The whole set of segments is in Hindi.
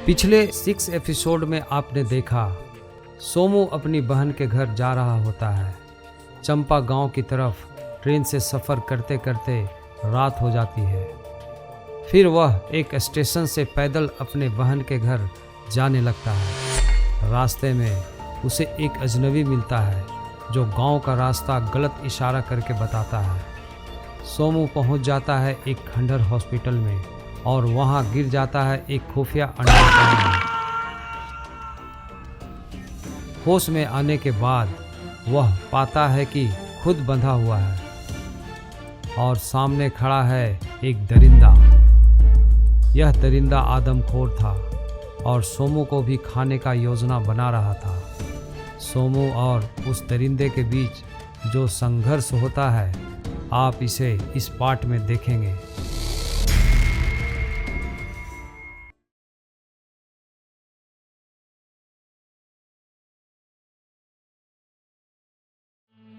पिछले 6 एपिसोड में आपने देखा सोमू अपनी बहन के घर जा रहा होता है। चंपा गांव की तरफ ट्रेन से सफ़र करते करते रात हो जाती है। फिर वह एक स्टेशन से पैदल अपने बहन के घर जाने लगता है। रास्ते में उसे एक अजनबी मिलता है जो गांव का रास्ता गलत इशारा करके बताता है। सोमू पहुंच जाता है एक खंडर हॉस्पिटल में और वहां गिर जाता है एक खुफिया अंडरग्राउंड में। होश में आने के बाद वह पाता है कि खुद बंधा हुआ है और सामने खड़ा है एक दरिंदा। यह दरिंदा आदमखोर था और सोमू को भी खाने का योजना बना रहा था। सोमू और उस दरिंदे के बीच जो संघर्ष होता है आप इसे इस पार्ट में देखेंगे।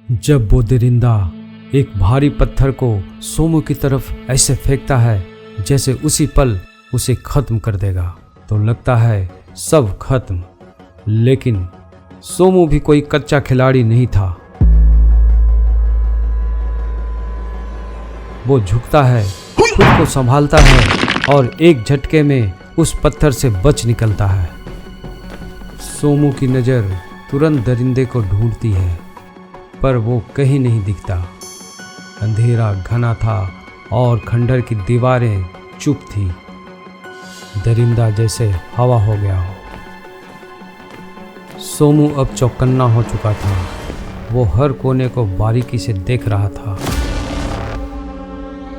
जब वो दरिंदा एक भारी पत्थर को सोमू की तरफ ऐसे फेंकता है जैसे उसी पल उसे खत्म कर देगा, तो लगता है सब खत्म। लेकिन सोमू भी कोई कच्चा खिलाड़ी नहीं था। वो झुकता है, खुद को संभालता है और एक झटके में उस पत्थर से बच निकलता है। सोमू की नज़र तुरंत दरिंदे को ढूंढती है पर वो कहीं नहीं दिखता। अंधेरा घना था और खंडर की दीवारें चुप थी। दरिंदा जैसे हवा हो गया हो। सोमू अब चौकन्ना हो चुका था। वो हर कोने को बारीकी से देख रहा था।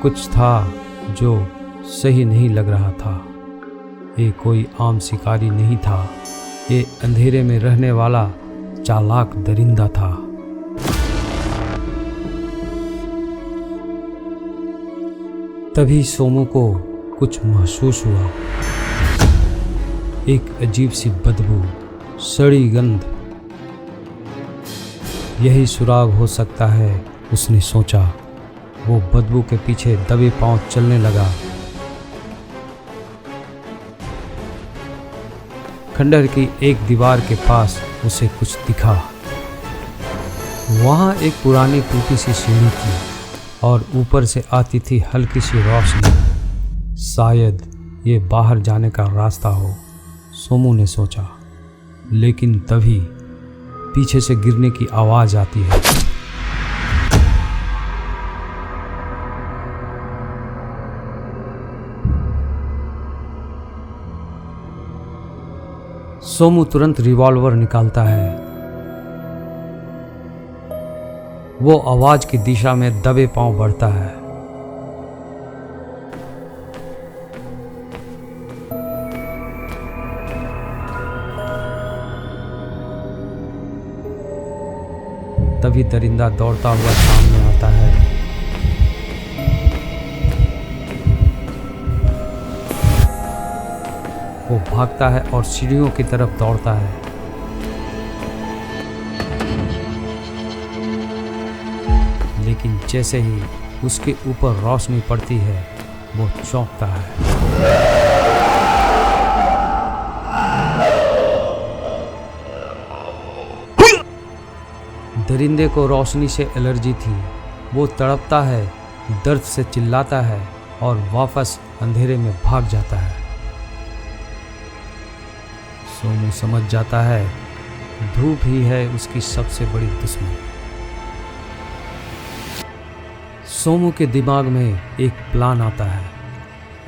कुछ था जो सही नहीं लग रहा था। ये कोई आम शिकारी नहीं था। ये अंधेरे में रहने वाला चालाक दरिंदा था। तभी सोमू को कुछ महसूस हुआ। एक अजीब सी बदबू, सड़ी गंध। यही सुराग हो सकता है, उसने सोचा। वो बदबू के पीछे दबे पांव चलने लगा। खंडर की एक दीवार के पास उसे कुछ दिखा। वहां एक पुरानी टूटी सी सीढ़ी थी और ऊपर से आती थी हल्की सी रोशनी। शायद ये बाहर जाने का रास्ता हो, सोमू ने सोचा। लेकिन तभी पीछे से गिरने की आवाज आती है। सोमू तुरंत रिवॉल्वर निकालता है। वो आवाज की दिशा में दबे पांव बढ़ता है। तभी दरिंदा दौड़ता हुआ सामने आता है। वो भागता है और सीढ़ियों की तरफ दौड़ता है। लेकिन जैसे ही उसके ऊपर रोशनी पड़ती है वो चौंकता है। दरिंदे को रोशनी से एलर्जी थी। वो तड़पता है, दर्द से चिल्लाता है और वापस अंधेरे में भाग जाता है। सोमू समझ जाता है धूप ही है उसकी सबसे बड़ी दुश्मन। सोमू के दिमाग में एक प्लान आता है।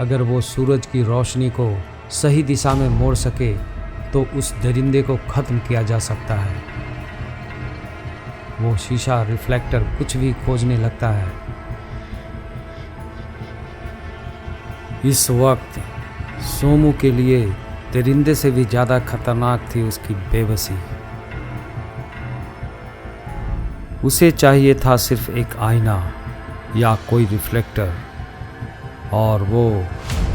अगर वो सूरज की रोशनी को सही दिशा में मोड़ सके तो उस दरिंदे को खत्म किया जा सकता है। वो शीशा, रिफ्लेक्टर, कुछ भी खोजने लगता है। इस वक्त सोमू के लिए दरिंदे से भी ज़्यादा खतरनाक थी उसकी बेबसी। उसे चाहिए था सिर्फ एक आईना या कोई रिफ्लेक्टर, और वो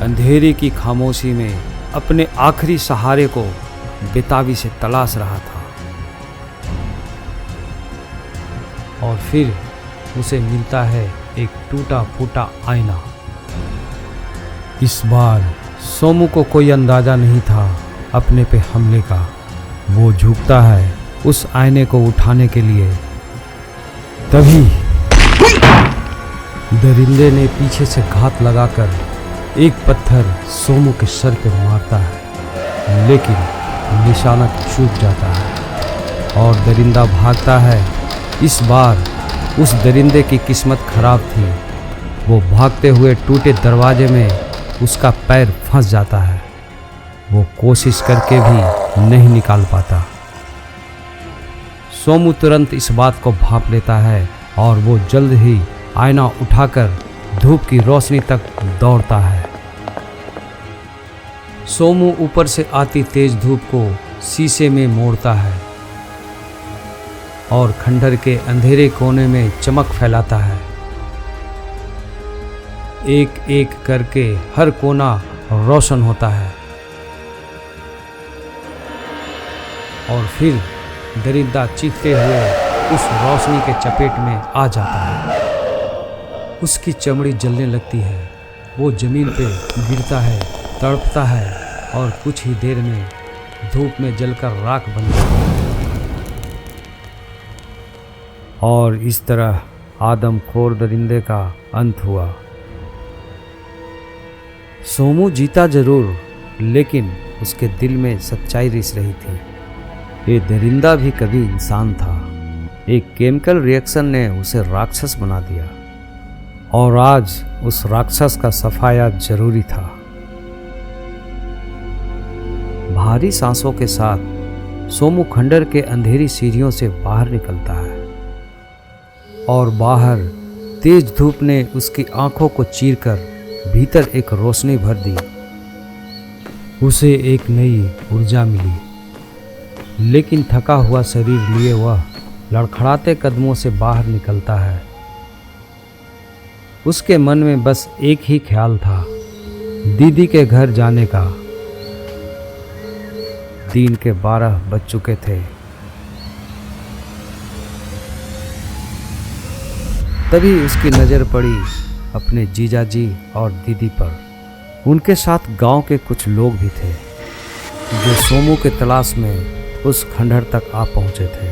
अंधेरे की खामोशी में अपने आखिरी सहारे को बेताबी से तलाश रहा था। और फिर उसे मिलता है एक टूटा फूटा आईना। इस बार सोमू को कोई अंदाजा नहीं था अपने पे हमले का। वो झुकता है उस आईने को उठाने के लिए, तभी दरिंदे ने पीछे से घात लगाकर एक पत्थर सोमू के सर पे मारता है, लेकिन निशाना चूक जाता है और दरिंदा भागता है। इस बार उस दरिंदे की किस्मत खराब थी। वो भागते हुए टूटे दरवाजे में उसका पैर फंस जाता है। वो कोशिश करके भी नहीं निकाल पाता। सोमू तुरंत इस बात को भांप लेता है और वो जल्द ही आईना उठाकर धूप की रोशनी तक दौड़ता है। सोमू ऊपर से आती तेज धूप को शीशे में मोड़ता है और खंडहर के अंधेरे कोने में चमक फैलाता है। एक एक करके हर कोना रोशन होता है और फिर दरिंदा चीखते हुए उस रोशनी के चपेट में आ जाता है। उसकी चमड़ी जलने लगती है। वो जमीन पे गिरता है, तड़पता है और कुछ ही देर में धूप में जलकर राख बन जाता है। और इस तरह आदमखोर दरिंदे का अंत हुआ। सोमू जीता जरूर, लेकिन उसके दिल में सच्चाई रिस रही थी। ये दरिंदा भी कभी इंसान था। एक केमिकल रिएक्शन ने उसे राक्षस बना दिया और आज उस राक्षस का सफाया जरूरी था। भारी सांसों के साथ सोमू खंडहर के अंधेरी सीढ़ियों से बाहर निकलता है और बाहर तेज धूप ने उसकी आंखों को चीरकर भीतर एक रोशनी भर दी। उसे एक नई ऊर्जा मिली, लेकिन थका हुआ शरीर लिए वह लड़खड़ाते कदमों से बाहर निकलता है। उसके मन में बस एक ही ख्याल था, दीदी के घर जाने का। दिन के 12 बज चुके थे। तभी उसकी नज़र पड़ी अपने जीजाजी और दीदी पर। उनके साथ गांव के कुछ लोग भी थे जो सोमू के तलाश में उस खंडहर तक आ पहुंचे थे।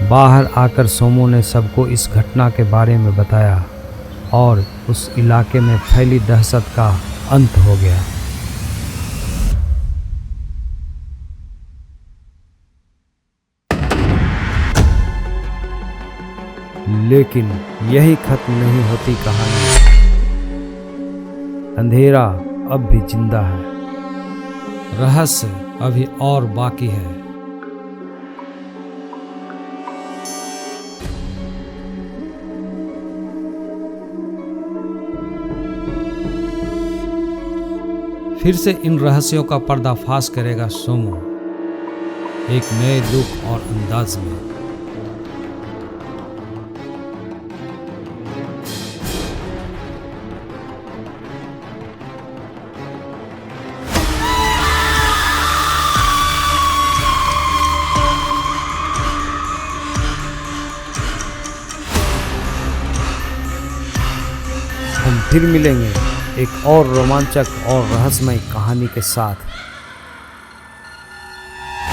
बाहर आकर सोमू ने सबको इस घटना के बारे में बताया और उस इलाके में फैली दहशत का अंत हो गया। लेकिन यही खत्म नहीं होती कहानी। अंधेरा अब भी जिंदा है, रहस्य अभी और बाकी है। फिर से इन रहस्यों का पर्दाफाश करेगा सोमू, एक नए लुक और अंदाज में। हम फिर मिलेंगे एक और रोमांचक और रहस्यमय कहानी के साथ।